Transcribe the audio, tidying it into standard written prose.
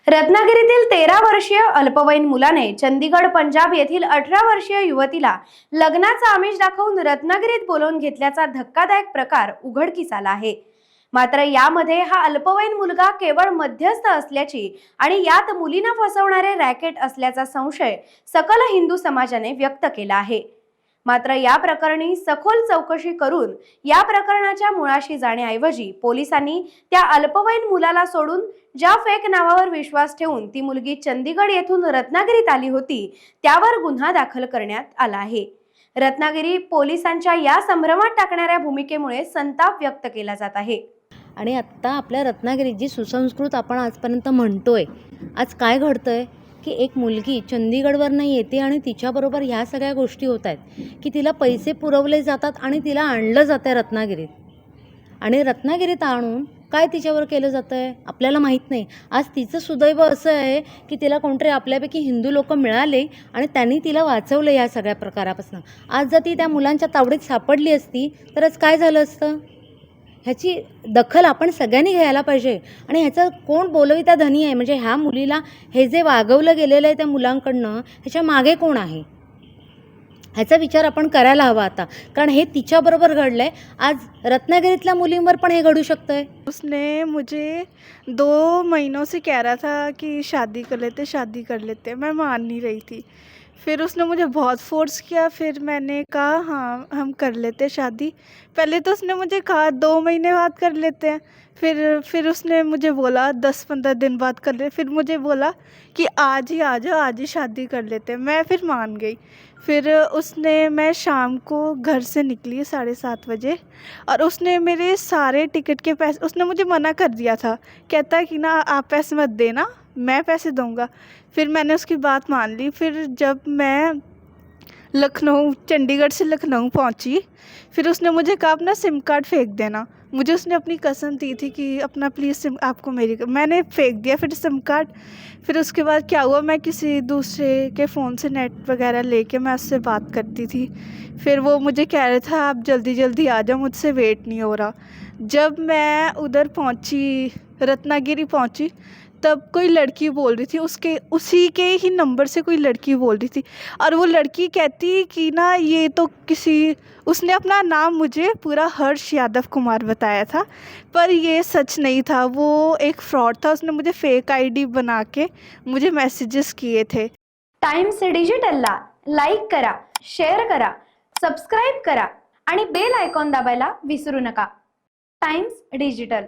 रत्नागिरीतील 13 वर्षीय अल्पवयीन मुलाने चंदीगड पंजाब येथील 18 वर्षीय युवतीला लग्नाचा आमिष दाखवून रत्नागिरीत बोलावून घेतल्याचा धक्कादायक प्रकार उघडकीस आला आहे। मात्र यामध्ये हा अल्पवयीन मुलगा केवळ मध्यस्थ असल्याची आणि यात मुलींना फसवणारे रॅकेट असल्याचा संशय सकल हिंदू समाजाने व्यक्त केला आहे। मात्र या प्रकरणी सखोल चौकशी करून या प्रकरणाच्या मुळाशी जाण्याऐवजी पोलिसांनी त्या अल्पवयीन मुलाला सोडून ज्या फेक नावावर विश्वास ठेवून ती मुलगी चंदीगड येथून रत्नागिरीत आली होती त्यावर गुन्हा दाखल करण्यात आला आहे। रत्नागिरी पोलिसांच्या या संभ्रमात टाकणाऱ्या भूमिकेमुळे संताप व्यक्त केला जात आहे। आणि आत्ता आपल्या रत्नागिरीत जी सुसंस्कृत आपण आजपर्यंत म्हणतोय, आज काय घडतंय की एक मुलगी चंदीगडवरनं येते आणि तिच्याबरोबर ह्या सगळ्या गोष्टी होत आहेत की तिला पैसे पुरवले जातात आणि तिला आणलं जातं आहे रत्नागिरीत, आणि रत्नागिरीत आणून काय तिच्यावर केलं जातं आहे आपल्याला माहीत नाही। आज तिचं सुदैव असं आहे की तिला कोणतरी आपल्यापैकी हिंदू लोक मिळाले आणि त्यांनी तिला वाचवलं या सगळ्या प्रकारापासून। आज जर ती त्या मुलांच्या तावडीत सापडली असती तर आज काय झालं असतं? ह्याची दखल आपण सगळ्यांनी घ्यायला पाहिजे। आणि ह्याचं कोण बोलविता धनी आहे, म्हणजे ह्या मुलीला हे जे वागवलं गेलेलं आहे त्या मुलांकडनं, ह्याच्या मागे कोण आहे ह्याचा विचार आपण करायला हवा आता, कारण हे तिच्याबरोबर घडलं आहे। आज रत्नागिरीतल्या मुलींवर पण हे घडू शकतं आहे। उसने मुझे 2 महीनों से कह रहा था कि शादी कर लेते। मैं मान नहीं रही थी। फिर उसने मुझे बहुत फ़ोर्स किया। फिर मैंने कहा हाँ, हम कर लेते शादी। पहले तो उसने मुझे कहा 2 महीने बाद कर लेते हैं। फिर उसने मुझे बोला 10-15 दिन बाद कर ले। फिर मुझे बोला कि आज ही आ जाओ, आज ही शादी कर लेते हैं। मैं फिर मान गई। मैं शाम को घर से निकली 7:30 बजे, और उसने मेरे सारे टिकट के पैसे, उसने मुझे मना कर दिया था। कहता कि ना आप पैसे मत देना, मैं पैसे दूंगा। फिर मैंने उसकी बात मान ली। फिर जब मैं चंडीगढ़ से लखनऊ पहुंची, फिर उसने मुझे कहा अपना सिम कार्ड फेंक देना। मुझे उसने अपनी कसम दी थी कि अपना प्लीज़ सिम आपको मेरी, मैंने फेंक दिया फिर सिम कार्ड। फिर उसके बाद क्या हुआ, मैं किसी दूसरे के फ़ोन से नेट वगैरह लेके मैं उससे बात करती थी। फिर वो मुझे कह रहा था आप जल्दी जल्दी आ जाओ, मुझसे वेट नहीं हो रहा। जब मैं उधर पहुंची, रत्नागिरी पहुंची, तब कोई लड़की बोल रही थी, उसी के ही नंबर से कोई लड़की बोल रही थी, और वो लड़की कहती कि ना ये तो उसने अपना नाम मुझे पूरा हर्ष यादव कुमार बताया था, पर ये सच नहीं था, वो एक फ्रॉड था। उसने मुझे फेक आईडी बना के मुझे मैसेजेस किए थे। टाइम्स डिजिटलला लाईक करा, शेअर करा, सबस्क्राईब करा आणि बेल आयकॉन दाबायला विसरू नका। Times digital.